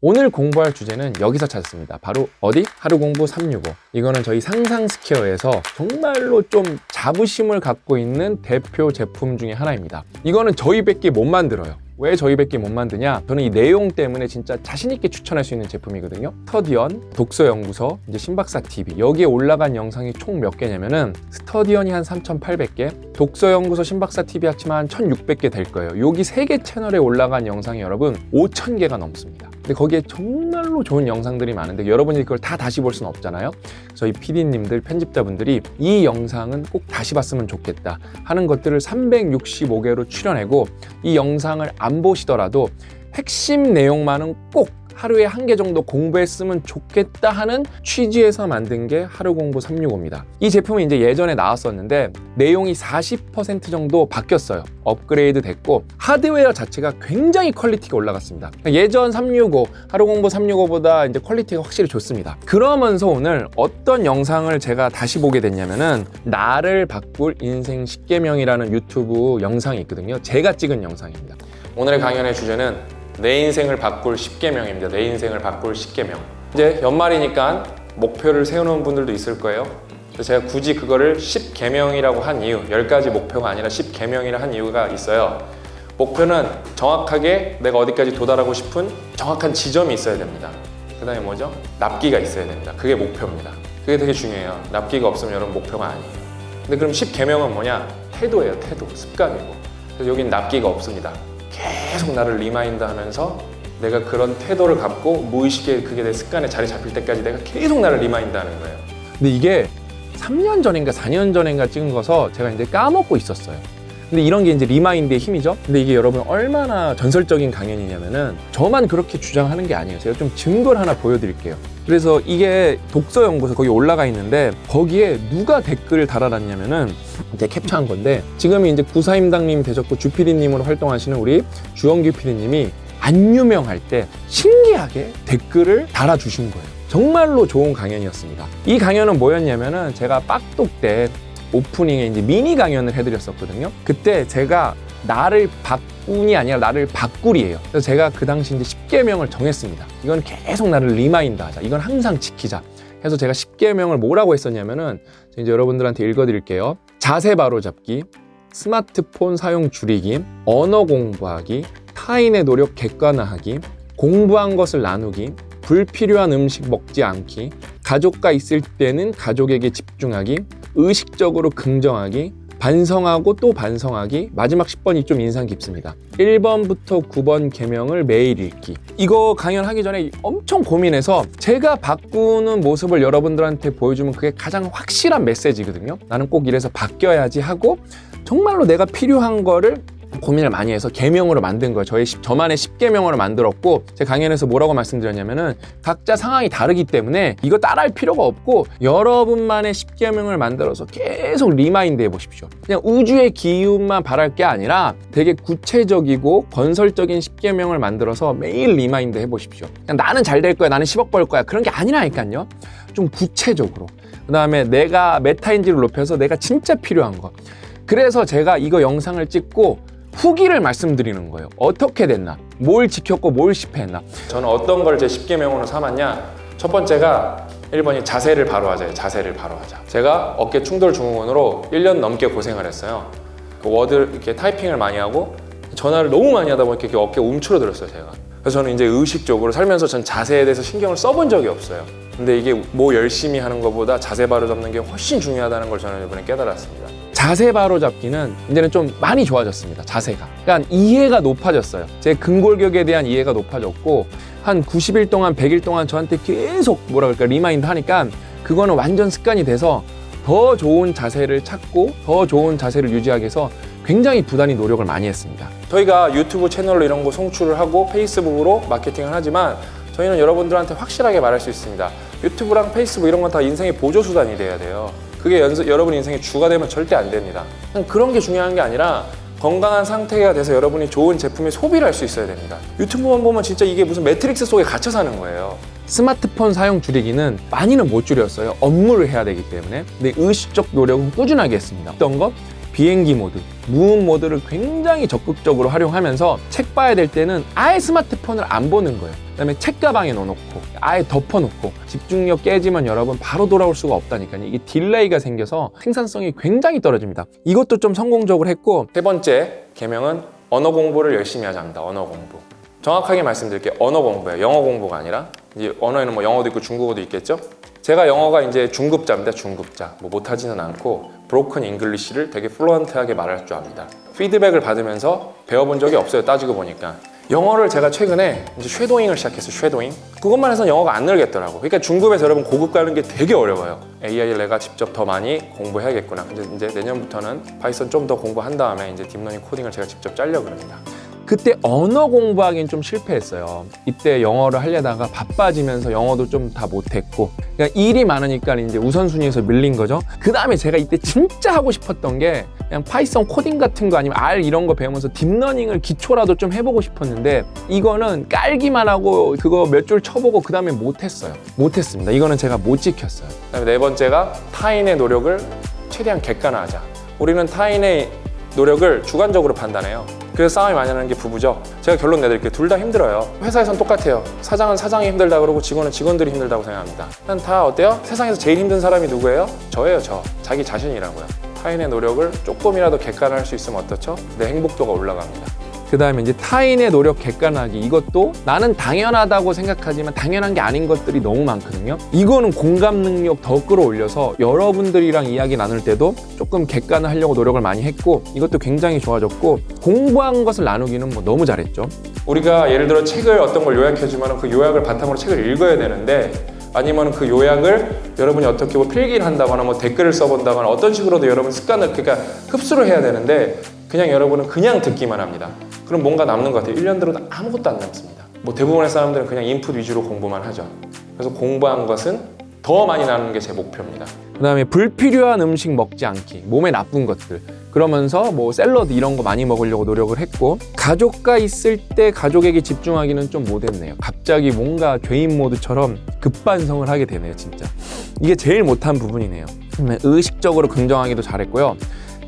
오늘 공부할 주제는 여기서 찾았습니다. 바로 어디? 하루공부 365. 이거는 저희 상상스퀘어에서 정말로 좀 자부심을 갖고 있는 대표 제품 중에 하나입니다. 이거는 저희밖에 못 만들어요. 왜 저희밖에 못 만드냐? 저는 이 내용 때문에 진짜 자신있게 추천할 수 있는 제품이거든요. 스터디언, 독서연구소, 이제 신박사TV. 여기에 올라간 영상이 총 몇 개냐면은 스터디언이 한 3,800개, 독서연구소, 신박사TV 합치면 한 1,600개 될 거예요. 여기 3개 채널에 올라간 영상이 여러분 5,000개가 넘습니다. 근데 거기에 정말로 좋은 영상들이 많은데 여러분이 그걸 다 다시 볼 수는 없잖아요. 저희 PD님들, 편집자분들이 이 영상은 꼭 다시 봤으면 좋겠다 하는 것들을 365개로 추려내고 이 영상을 안 보시더라도 핵심 내용만은 꼭 하루에 1개 정도 공부했으면 좋겠다 하는 취지에서 만든 게 하루공부 365입니다. 이 제품은 이제 예전에 나왔었는데 내용이 40% 정도 바뀌었어요. 업그레이드 됐고 하드웨어 자체가 굉장히 퀄리티가 올라갔습니다. 예전 365, 하루공부 365보다 이제 퀄리티가 확실히 좋습니다. 그러면서 오늘 어떤 영상을 제가 다시 보게 됐냐면은 나를 바꿀 인생 10계명이라는 유튜브 영상이 있거든요. 제가 찍은 영상입니다. 오늘의 강연의 주제는 내 인생을 바꿀 10계명입니다. 내 인생을 바꿀 10계명. 이제 연말이니까 목표를 세우는 분들도 있을 거예요. 그래서 제가 굳이 그거를 10계명이라고 한 이유, 10가지 목표가 아니라 10계명이라 한 이유가 있어요. 목표는 정확하게 내가 어디까지 도달하고 싶은 정확한 지점이 있어야 됩니다. 그 다음에 뭐죠? 납기가 있어야 됩니다. 그게 목표입니다. 그게 되게 중요해요. 납기가 없으면 여러분 목표가 아니에요. 근데 그럼 10계명은 뭐냐? 태도예요. 태도. 습관이고. 그래서 여긴 납기가 없습니다. 계속 나를 리마인드 하면서 내가 그런 태도를 갖고 무의식에 그게 내 습관에 자리 잡힐 때까지 내가 계속 나를 리마인드 하는 거예요. 근데 이게 3년 전인가 4년 전인가 찍은 거서 제가 이제 까먹고 있었어요. 근데 이런 게 이제 리마인드의 힘이죠. 근데 이게 여러분 얼마나 전설적인 강연이냐면은 저만 그렇게 주장하는 게 아니에요. 제가 좀 증거를 하나 보여드릴게요. 그래서 이게 독서연구소 거기 올라가 있는데 거기에 누가 댓글을 달아놨냐면은 이제 캡처한 건데 지금이 이제 구사임당님이 되셨고 주PD님으로 활동하시는 우리 주원규 PD님이 안 유명할 때 신기하게 댓글을 달아주신 거예요. 정말로 좋은 강연이었습니다. 이 강연은 뭐였냐면은 제가 빡독 때 오프닝에 이제 미니 강연을 해드렸었거든요. 그때 제가 나를 바꾼이 아니라 나를 바꿀이에요. 그래서 제가 그 당시 이제 10계명을 정했습니다. 이건 계속 나를 리마인드 하자. 이건 항상 지키자. 해서 제가 10계명을 뭐라고 했었냐면은 이제 여러분들한테 읽어드릴게요. 자세 바로잡기, 스마트폰 사용 줄이기, 언어 공부하기, 타인의 노력 객관화하기, 공부한 것을 나누기, 불필요한 음식 먹지 않기, 가족과 있을 때는 가족에게 집중하기, 의식적으로 긍정하기, 반성하고 또 반성하기. 마지막 10번이 좀 인상 깊습니다. 1번부터 9번 계명을 매일 읽기. 이거 강연하기 전에 엄청 고민해서 제가 바꾸는 모습을 여러분들한테 보여주면 그게 가장 확실한 메시지거든요. 나는 꼭 이래서 바뀌어야지 하고 정말로 내가 필요한 거를 고민을 많이 해서 계명으로 만든 거예요. 저만의 10계명으로 만들었고 제 강연에서 뭐라고 말씀드렸냐면은 각자 상황이 다르기 때문에 이거 따라할 필요가 없고 여러분만의 10계명을 만들어서 계속 리마인드 해보십시오. 그냥 우주의 기운만 바랄 게 아니라 되게 구체적이고 건설적인 10계명을 만들어서 매일 리마인드 해보십시오. 그냥 나는 잘 될 거야, 나는 10억 벌 거야, 그런 게 아니라니까요. 좀 구체적으로. 그 다음에 내가 메타인지를 높여서 내가 진짜 필요한 거. 그래서 제가 이거 영상을 찍고 후기를 말씀드리는 거예요. 어떻게 됐나? 뭘 지켰고 뭘 실패했나? 저는 어떤 걸 제 10계명으로 삼았냐? 첫 번째가 1번이 자세를 바로 하자예요. 자세를 바로 하자. 제가 어깨 충돌 증후군으로 1년 넘게 고생을 했어요. 그 워드 이렇게 타이핑을 많이 하고 전화를 너무 많이 하다 보니까 이렇게 어깨 움츠러들었어요, 제가. 그래서 저는 이제 의식적으로 살면서 전 자세에 대해서 신경을 써본 적이 없어요. 근데 이게 뭐 열심히 하는 것보다 자세 바로 잡는 게 훨씬 중요하다는 걸 저는 이번에 깨달았습니다. 자세 바로 잡기는 이제는 좀 많이 좋아졌습니다. 자세가. 그러니까 이해가 높아졌어요. 제 근골격에 대한 이해가 높아졌고 한 90일 동안 100일 동안 저한테 계속 뭐라 그럴까 리마인드 하니까 그거는 완전 습관이 돼서 더 좋은 자세를 찾고 더 좋은 자세를 유지하기 위해서 굉장히 부단히 노력을 많이 했습니다. 저희가 유튜브 채널로 이런 거 송출을 하고 페이스북으로 마케팅을 하지만 저희는 여러분들한테 확실하게 말할 수 있습니다. 유튜브랑 페이스북 이런 건 다 인생의 보조수단이 돼야 돼요. 그게 여러분 인생의 주가 되면 절대 안 됩니다. 그런 게 중요한 게 아니라 건강한 상태가 돼서 여러분이 좋은 제품의 소비를 할 수 있어야 됩니다. 유튜브만 보면 진짜 이게 무슨 매트릭스 속에 갇혀 사는 거예요. 스마트폰 사용 줄이기는 많이는 못 줄였어요. 업무를 해야 되기 때문에. 근데 의식적 노력은 꾸준하게 했습니다. 어떤 것? 비행기 모드, 무음 모드를 굉장히 적극적으로 활용하면서 책 봐야 될 때는 아예 스마트폰을 안 보는 거예요. 그다음에 책가방에 넣어놓고 아예 덮어놓고 집중력 깨지면 여러분 바로 돌아올 수가 없다니까요. 이게 딜레이가 생겨서 생산성이 굉장히 떨어집니다. 이것도 좀 성공적으로 했고, 세 번째 계명은 언어 공부를 열심히 하자입니다. 언어 공부. 정확하게 말씀드릴게요. 언어 공부예요. 영어 공부가 아니라. 이제 언어에는 뭐 영어도 있고 중국어도 있겠죠. 제가 영어가 이제 중급자입니다. 중급자. 뭐 못하지는 않고 브로큰 잉글리시를 되게 플루언트하게 말할 줄 압니다. 피드백을 받으면서 배워본 적이 없어요. 따지고 보니까. 영어를 제가 최근에 이제 쉐도잉을 시작했어요. 쉐도잉. 그것만 해서는 영어가 안 늘겠더라고. 그러니까 중급에서 여러분 고급 가는 게 되게 어려워요. AI를 내가 직접 더 많이 공부해야겠구나. 이제 내년부터는 파이썬 좀 더 공부한 다음에 이제 딥러닝 코딩을 제가 직접 짜려고 그럽니다. 그때 언어 공부하기는 좀 실패했어요. 이때 영어를 하려다가 바빠지면서 영어도 좀 다 못했고, 그러니까 일이 많으니까 이제 우선순위에서 밀린 거죠. 그 다음에 제가 이때 진짜 하고 싶었던 게 그냥 파이썬 코딩 같은 거 아니면 R 이런 거 배우면서 딥러닝을 기초라도 좀 해보고 싶었는데, 이거는 깔기만 하고 그거 몇 줄 쳐보고 그 다음에 못했습니다. 이거는 제가 못 지켰어요. 그다음에 네 번째가 타인의 노력을 최대한 객관화하자. 우리는 타인의 노력을 주관적으로 판단해요. 그래서 싸움이 많이 나는 게 부부죠. 제가 결론 내드릴게요. 둘 다 힘들어요. 회사에선 똑같아요. 사장은 사장이 힘들다 그러고 직원은 직원들이 힘들다고 생각합니다. 난 다 어때요? 세상에서 제일 힘든 사람이 누구예요? 저예요. 자기 자신이라고요. 타인의 노력을 조금이라도 객관화할 수 있으면 어떻죠? 내 행복도가 올라갑니다. 그 다음에 이제 타인의 노력 객관화하기, 이것도 나는 당연하다고 생각하지만 당연한 게 아닌 것들이 너무 많거든요. 이거는 공감 능력 더 끌어올려서 여러분들이랑 이야기 나눌 때도 조금 객관화하려고 노력을 많이 했고, 이것도 굉장히 좋아졌고, 공부한 것을 나누기는 뭐 너무 잘했죠. 우리가 예를 들어 책을 어떤 걸 요약해주면 그 요약을 바탕으로 책을 읽어야 되는데, 아니면 그 요약을 여러분이 어떻게 뭐 필기를 한다거나 뭐 댓글을 써본다거나 어떤 식으로도 여러분 습관을 그러니까 흡수를 해야 되는데, 그냥 여러분은 그냥 듣기만 합니다. 그럼 뭔가 남는 것 같아요. 1년 들어도 아무것도 안 남습니다. 뭐 대부분의 사람들은 그냥 인풋 위주로 공부만 하죠. 그래서 공부한 것은 더 많이 나누는 게 제 목표입니다. 그 다음에 불필요한 음식 먹지 않기, 몸에 나쁜 것들. 그러면서 뭐 샐러드 이런 거 많이 먹으려고 노력을 했고, 가족과 있을 때 가족에게 집중하기는 좀 못했네요. 갑자기 뭔가 죄인 모드처럼 급반성을 하게 되네요. 진짜 이게 제일 못한 부분이네요. 의식적으로 긍정하기도 잘했고요.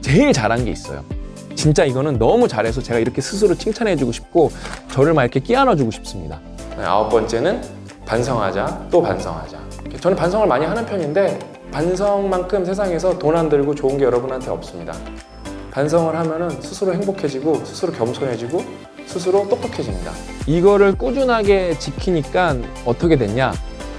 제일 잘한 게 있어요. 진짜 이거는 너무 잘해서 제가 이렇게 스스로 칭찬해주고 싶고 저를 막 이렇게 끼안아주고 싶습니다. 아홉 번째는 반성하자, 또 반성하자. 저는 반성을 많이 하는 편인데 반성만큼 세상에서 돈 안 들고 좋은 게 여러분한테 없습니다. 반성을 하면은 스스로 행복해지고 스스로 겸손해지고 스스로 똑똑해집니다. 이거를 꾸준하게 지키니까 어떻게 됐냐?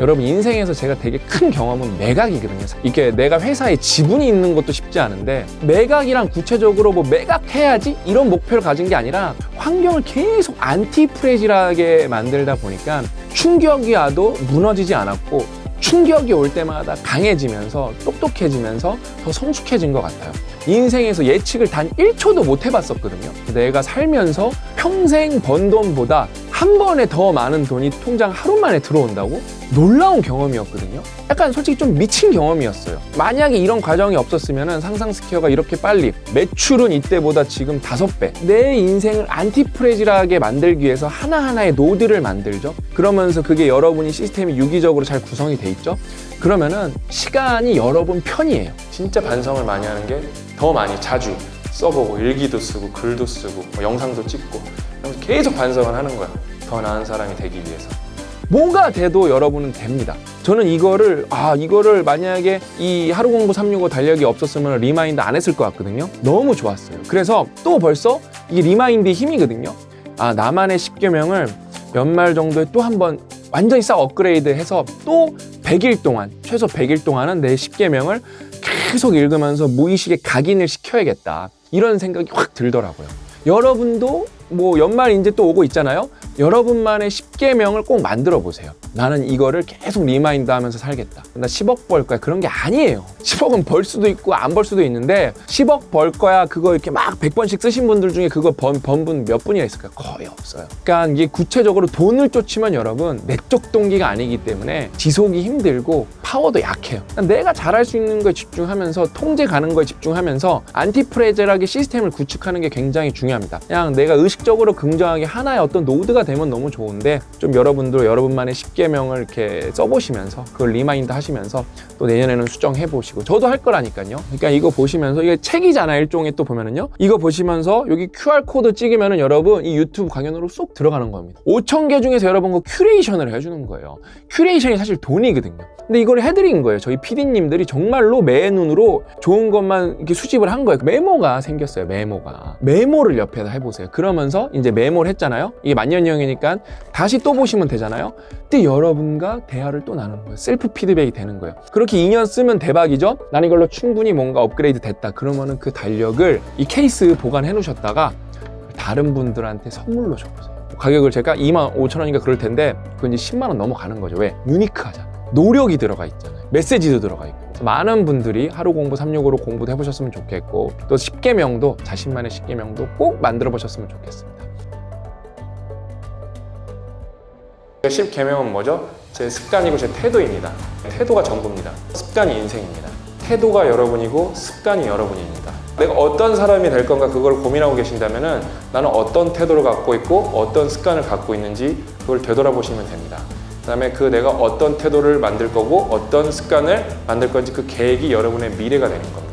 여러분 인생에서 제가 되게 큰 경험은 매각이거든요. 이게 내가 회사에 지분이 있는 것도 쉽지 않은데, 매각이랑 구체적으로 뭐 매각해야지 이런 목표를 가진 게 아니라 환경을 계속 안티프레질하게 만들다 보니까 충격이 와도 무너지지 않았고, 충격이 올 때마다 강해지면서 똑똑해지면서 더 성숙해진 것 같아요. 인생에서 예측을 단 1초도 못 해봤었거든요. 내가 살면서 평생 번 돈보다 한 번에 더 많은 돈이 통장 하루 만에 들어온다고? 놀라운 경험이었거든요. 약간 솔직히 좀 미친 경험이었어요. 만약에 이런 과정이 없었으면 상상스퀘어가 이렇게 빨리, 매출은 이때보다 지금 5배, 내 인생을 안티프레질하게 만들기 위해서 하나하나의 노드를 만들죠. 그러면서 그게 여러분이 시스템이 유기적으로 잘 구성이 돼 있죠. 그러면은 시간이 여러분 편이에요. 진짜 반성을 많이 하는 게 더 많이 자주 써보고, 일기도 쓰고 글도 쓰고 뭐 영상도 찍고, 계속 반성을 하는 거야. 더 나은 사람이 되기 위해서. 뭐가 돼도 여러분은 됩니다. 저는 이거를 만약에 이 하루 공부 365 달력이 없었으면 리마인드 안 했을 것 같거든요. 너무 좋았어요. 그래서 또 벌써 이게 리마인드의 힘이거든요. 나만의 10계명을 연말 정도에 또 한번 완전히 싹 업그레이드 해서 또 100일 동안, 최소 100일 동안은 내 10계명을 계속 읽으면서 무의식에 각인을 시켜야겠다. 이런 생각이 확 들더라고요. 여러분도 뭐 연말 이제 또 오고 있잖아요. 여러분만의 10계명을 꼭 만들어 보세요. 나는 이거를 계속 리마인드 하면서 살겠다. 나 10억 벌 거야. 그런 게 아니에요. 10억은 벌 수도 있고 안 벌 수도 있는데, 10억 벌 거야 그거 이렇게 막 100번씩 쓰신 분들 중에 그거 번 분 몇 분이나 있을까요? 거의 없어요. 그러니까 이게 구체적으로 돈을 쫓으면 여러분 내적 동기가 아니기 때문에 지속이 힘들고 파워도 약해요. 내가 잘할 수 있는 거에 집중하면서 통제 가는 거에 집중하면서 안티프레젤하게 시스템을 구축하는 게 굉장히 중요합니다. 그냥 내가 의식 시각적으로 긍정하게 하나의 어떤 노드가 되면 너무 좋은데 좀 여러분도 여러분만의 10계명을 이렇게 써보시면서 그걸 리마인드 하시면서 또 내년에는 수정해보시고 저도 할 거라니까요. 그러니까 이거 보시면서 이게 책이잖아요. 일종의 또 보면은요. 이거 보시면서 여기 QR코드 찍으면은 여러분 이 유튜브 강연으로 쏙 들어가는 겁니다. 5,000개 중에서 여러분 그 큐레이션을 해주는 거예요. 큐레이션이 사실 돈이거든요. 근데 이걸 해드린 거예요. 저희 PD님들이 정말로 매 눈으로 좋은 것만 이렇게 수집을 한 거예요. 메모가 생겼어요. 메모를 옆에다 해보세요. 그러면서 이제 메모를 했잖아요. 이게 만년형이니까 다시 또 보시면 되잖아요. 그때 여러분과 대화를 또 나누는 거예요. 셀프 피드백이 되는 거예요. 그렇게 2년 쓰면 대박이죠. 나는 이걸로 충분히 뭔가 업그레이드 됐다. 그러면은 그 달력을 이 케이스 보관해 놓으셨다가 다른 분들한테 선물로 줘보세요. 가격을 제가 25,000원인가 그럴 텐데 그건 이제 10만 원 넘어가는 거죠. 왜? 유니크하잖아. 노력이 들어가 있잖아요. 메시지도 들어가 있고. 많은 분들이 하루 공부 365로 공부도 해보셨으면 좋겠고 또 10계명도 자신만의 10계명도 꼭 만들어 보셨으면 좋겠습니다. 10계명은 뭐죠? 제 습관이고 제 태도입니다. 태도가 전부입니다. 습관이 인생입니다. 태도가 여러분이고 습관이 여러분입니다. 내가 어떤 사람이 될 건가 그걸 고민하고 계신다면은 나는 어떤 태도를 갖고 있고 어떤 습관을 갖고 있는지 그걸 되돌아보시면 됩니다. 그 다음에 그 내가 어떤 태도를 만들 거고 어떤 습관을 만들 건지 그 계획이 여러분의 미래가 되는 겁니다.